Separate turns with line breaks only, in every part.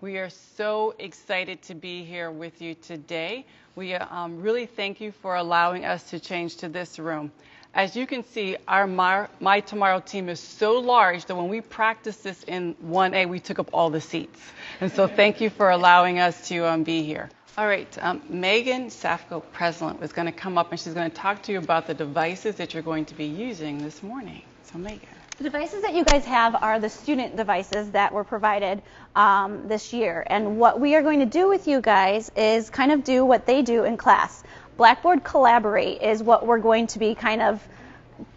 We are so excited to be here with you today. We really thank you for allowing us to change to this room. As you can see, our My Tomorrow team is so large that when we practiced this in 1A, we took up all the seats. And so thank you for allowing us to be here. All right, Megan Safko, President, is going to come up and she's going to talk to you about the devices that you're going to be using this morning. So Megan.
The devices that you guys have are the student devices that were provided this year. And what we are going to do with you guys is kind of do what they do in class. Blackboard Collaborate is what we're going to be kind of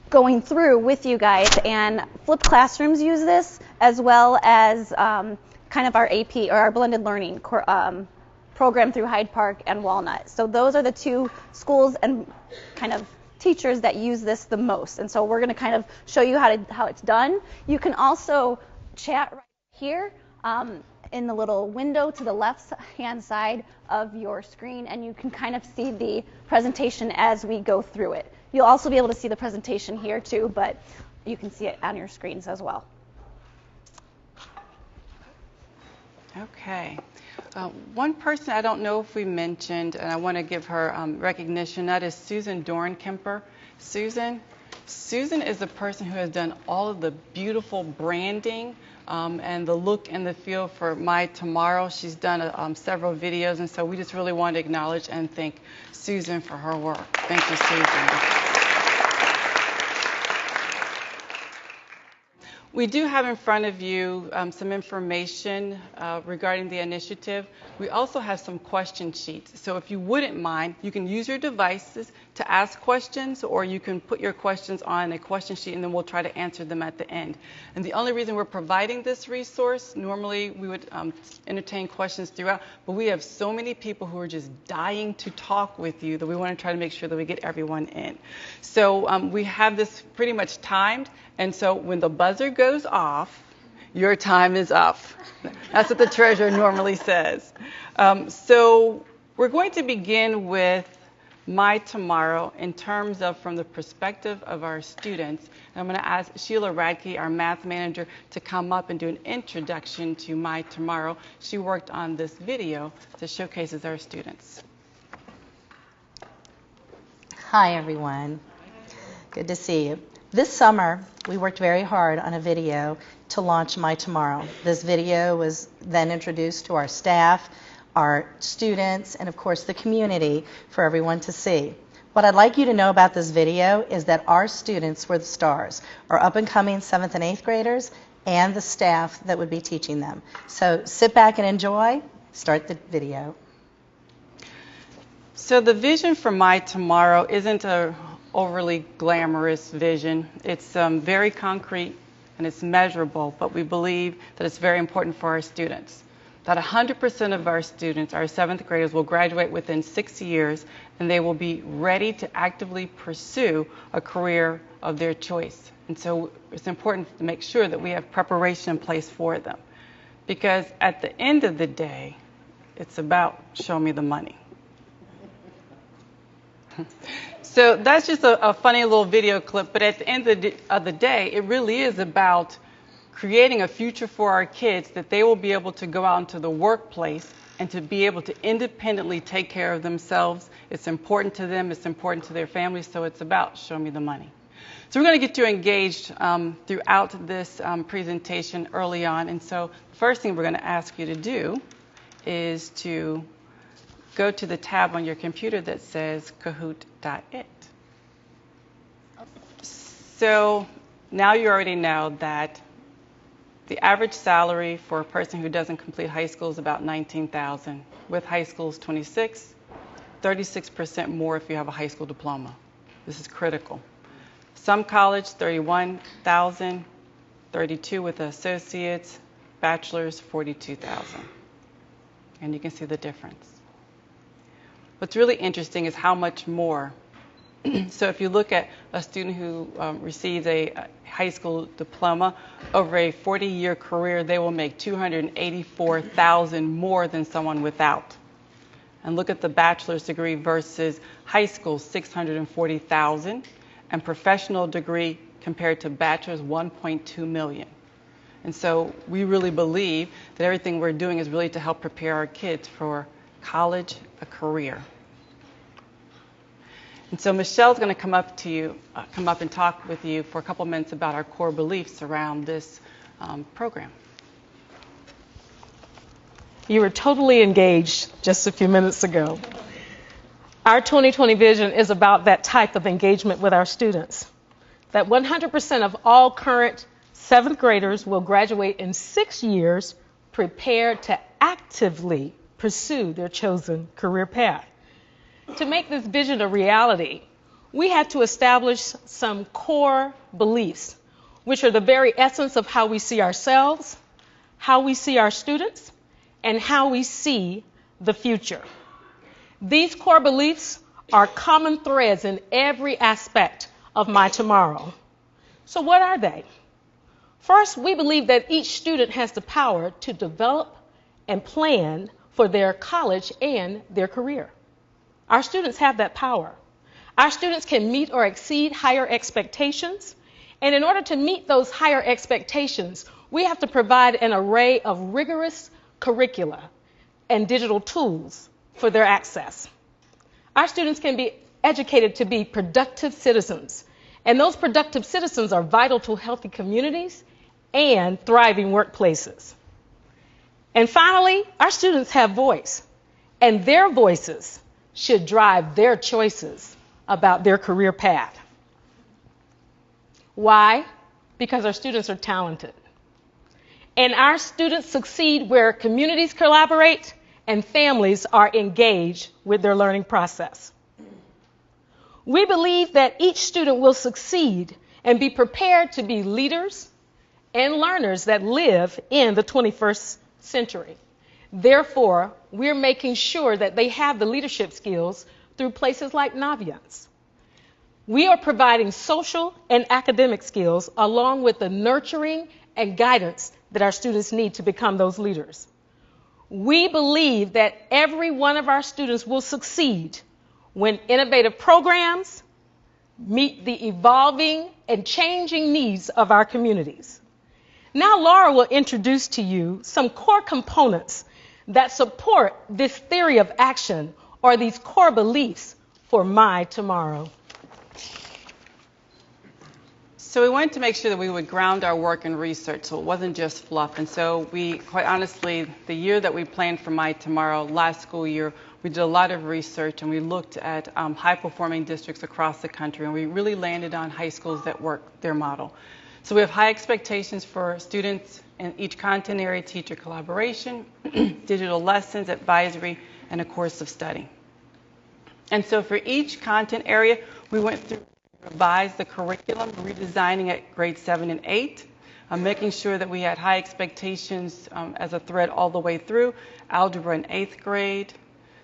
going through with you guys. And Flipped Classrooms use this as well as kind of our AP or our blended learning program through Hyde Park and Walnut. So those are the two schools and kind of teachers that use this the most, and so we're going to kind of show you how it's done. You can also chat right here in the little window to the left hand side of your screen, and you can kind of see the presentation as we go through it. You'll also be able to see the presentation here too, but you can see it on your screens as well.
Okay. One person I don't know if we mentioned, and I want to give her recognition, that is Susan Dornkemper. Susan is the person who has done all of the beautiful branding and the look and the feel for My Tomorrow. She's done several videos, and so we just really want to acknowledge and thank Susan for her work. Thank you, Susan. We do have in front of you some information regarding the initiative. We also have some question sheets. So if you wouldn't mind, you can use your devices to ask questions, or you can put your questions on a question sheet and then we'll try to answer them at the end. And the only reason we're providing this resource, normally we would entertain questions throughout, but we have so many people who are just dying to talk with you that we want to try to make sure that we get everyone in. So we have this pretty much timed. And so when the buzzer goes off, your time is up. That's what the treasurer normally says. So we're going to begin with My Tomorrow in terms of from the perspective of our students. And I'm going to ask Sheila Radke, our math manager, to come up and do an introduction to My Tomorrow. She worked on this video that showcases our students.
Hi, everyone. Good to see you. This summer, we worked very hard on a video to launch My Tomorrow. This video was then introduced to our staff, our students, and of course the community for everyone to see. What I'd like you to know about this video is that our students were the stars, our up-and-coming 7th and 8th graders, and the staff that would be teaching them. So sit back and enjoy. Start the video.
So the vision for My Tomorrow isn't a overly glamorous vision. It's very concrete and it's measurable, but we believe that it's very important for our students. That 100% of our students, our 7th graders, will graduate within 6 years and they will be ready to actively pursue a career of their choice. And so it's important to make sure that we have preparation in place for them. Because at the end of the day, it's about show me the money. So that's just a funny little video clip, but at the end of the day, it really is about creating a future for our kids that they will be able to go out into the workplace and to be able to independently take care of themselves. It's important to them, it's important to their families, so it's about show me the money. So we're going to get you engaged throughout this presentation early on, and so the first thing we're going to ask you to do is to go to the tab on your computer that says Kahoot.it. So now you already know that the average salary for a person who doesn't complete high school is about $19,000. With high school is $26,000, 36% more if you have a high school diploma. This is critical. Some college, $31,000, 32 with associates, bachelor's, $42,000. And you can see the difference. What's really interesting is how much more. So if you look at a student who receives a high school diploma, over a 40-year career, they will make $284,000 more than someone without. And look at the bachelor's degree versus high school, $640,000, and professional degree compared to bachelor's, $1.2 million. And so we really believe that everything we're doing is really to help prepare our kids for college, a career. And so Michelle's going to come up and talk with you for a couple minutes about our core beliefs around this program.
You were totally engaged just a few minutes ago. Our 2020 vision is about that type of engagement with our students. That 100% of all current 7th graders will graduate in 6 years prepared to actively pursue their chosen career path. To make this vision a reality, we had to establish some core beliefs, which are the very essence of how we see ourselves, how we see our students, and how we see the future. These core beliefs are common threads in every aspect of My Tomorrow. So what are they? First, we believe that each student has the power to develop and plan for their college and their career. Our students have that power. Our students can meet or exceed higher expectations, and in order to meet those higher expectations, we have to provide an array of rigorous curricula and digital tools for their access. Our students can be educated to be productive citizens, and those productive citizens are vital to healthy communities and thriving workplaces. And finally, our students have voice, and their voices should drive their choices about their career path. Why? Because our students are talented. And our students succeed where communities collaborate and families are engaged with their learning process. We believe that each student will succeed and be prepared to be leaders and learners that live in the 21st century. Therefore, we're making sure that they have the leadership skills through places like Naviance. We are providing social and academic skills along with the nurturing and guidance that our students need to become those leaders. We believe that every one of our students will succeed when innovative programs meet the evolving and changing needs of our communities. Now Laura will introduce to you some core components that support this theory of action or these core beliefs for My Tomorrow.
So we wanted to make sure that we would ground our work in research so it wasn't just fluff. And so we, quite honestly, the year that we planned for My Tomorrow, last school year, we did a lot of research and we looked at high-performing districts across the country, and we really landed on high schools that work their model. So we have high expectations for students in each content area, teacher collaboration, digital lessons, advisory, and a course of study. And so for each content area, we went through, revised the curriculum, redesigning at grades 7 and 8, making sure that we had high expectations as a thread all the way through, algebra in 8th grade,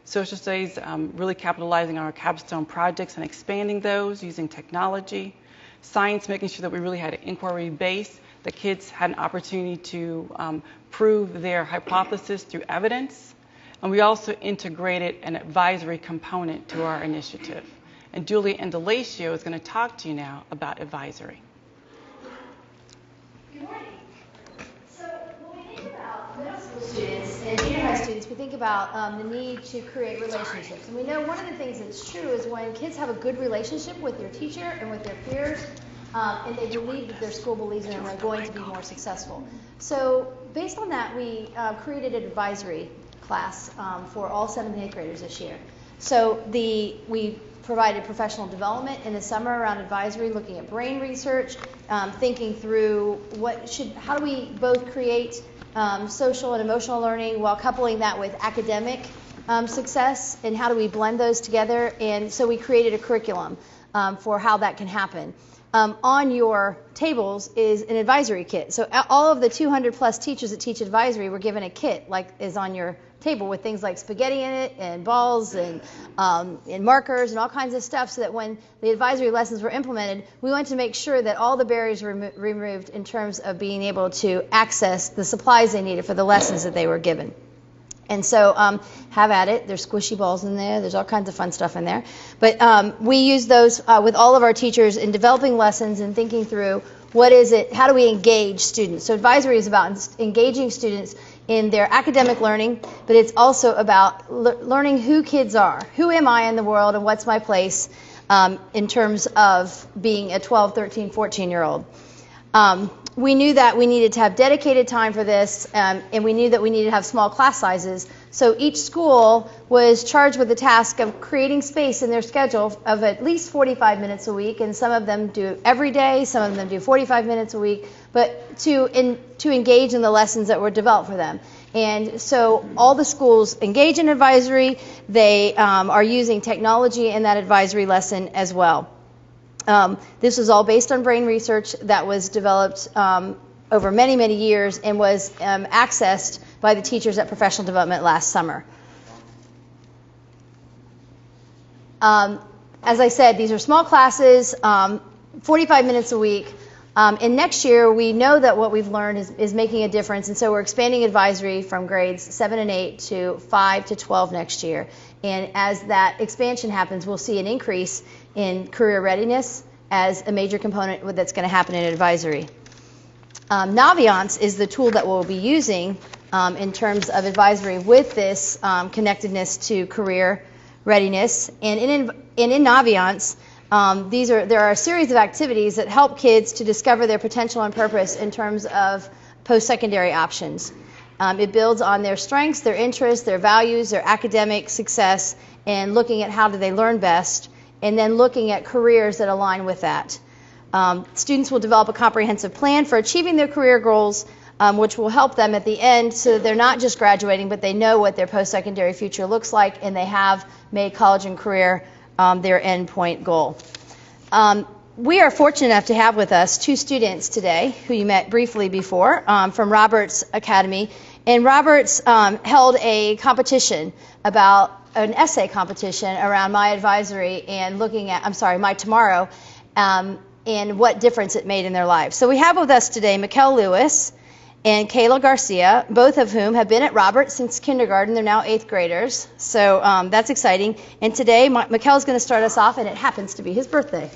social studies, really capitalizing on our capstone projects and expanding those using technology, science, making sure that we really had an inquiry base, that kids had an opportunity to prove their hypothesis through evidence, and we also integrated an advisory component to our initiative. And Julia Indalacio is going to talk to you now about advisory.
Good morning. So when we think about middle school students and junior high students, we think about the need to create relationships. And we know one of the things that's true is when kids have a good relationship with their teacher and with their peers, and they believe that their school believes in them, they're going to be more successful. So based on that, we created an advisory class for all 7th and 8th graders this year. So we provided professional development in the summer around advisory, looking at brain research, thinking through how do we both create social and emotional learning while coupling that with academic success, and how do we blend those together. And so we created a curriculum for how that can happen. On your tables is an advisory kit. So all of the 200 plus teachers that teach advisory were given a kit like is on your table with things like spaghetti in it and balls and markers and all kinds of stuff, so that when the advisory lessons were implemented, we wanted to make sure that all the barriers were removed in terms of being able to access the supplies they needed for the lessons that they were given. And so have at it. There's squishy balls in there. There's all kinds of fun stuff in there. But we use those with all of our teachers in developing lessons and thinking through what is it, how do we engage students? So advisory is about engaging students in their academic learning, but it's also about learning who kids are. Who am I in the world and what's my place in terms of being a 12, 13, 14-year-old. We knew that we needed to have dedicated time for this, and we knew that we needed to have small class sizes. So each school was charged with the task of creating space in their schedule of at least 45 minutes a week, and some of them do every day, some of them do 45 minutes a week, but to engage in the lessons that were developed for them. And so all the schools engage in advisory. They are using technology in that advisory lesson as well. This was all based on brain research that was developed over many, many years and was accessed by the teachers at Professional Development last summer. As I said, these are small classes, 45 minutes a week. And next year, we know that what we've learned is making a difference, and so we're expanding advisory from grades 7 and 8 to 5 to 12 next year. And as that expansion happens, we'll see an increase in career readiness as a major component that's going to happen in advisory. Naviance is the tool that we'll be using in terms of advisory with this connectedness to career readiness. And in Naviance, there are a series of activities that help kids to discover their potential and purpose in terms of post-secondary options. It builds on their strengths, their interests, their values, their academic success, and looking at how do they learn best, and then looking at careers that align with that. Students will develop a comprehensive plan for achieving their career goals, which will help them at the end so that they're not just graduating, but they know what their post-secondary future looks like, and they have made college and career their endpoint goal. We are fortunate enough to have with us two students today who you met briefly before from Roberts Academy. And Roberts held a competition about an essay competition around My Advisory and looking at, My Tomorrow, and what difference it made in their lives. So we have with us today Mikkel Lewis and Kayla Garcia, both of whom have been at Roberts since kindergarten. They're now 8th graders, so that's exciting. And today, Mikkel is going to start us off, and it happens to be his birthday.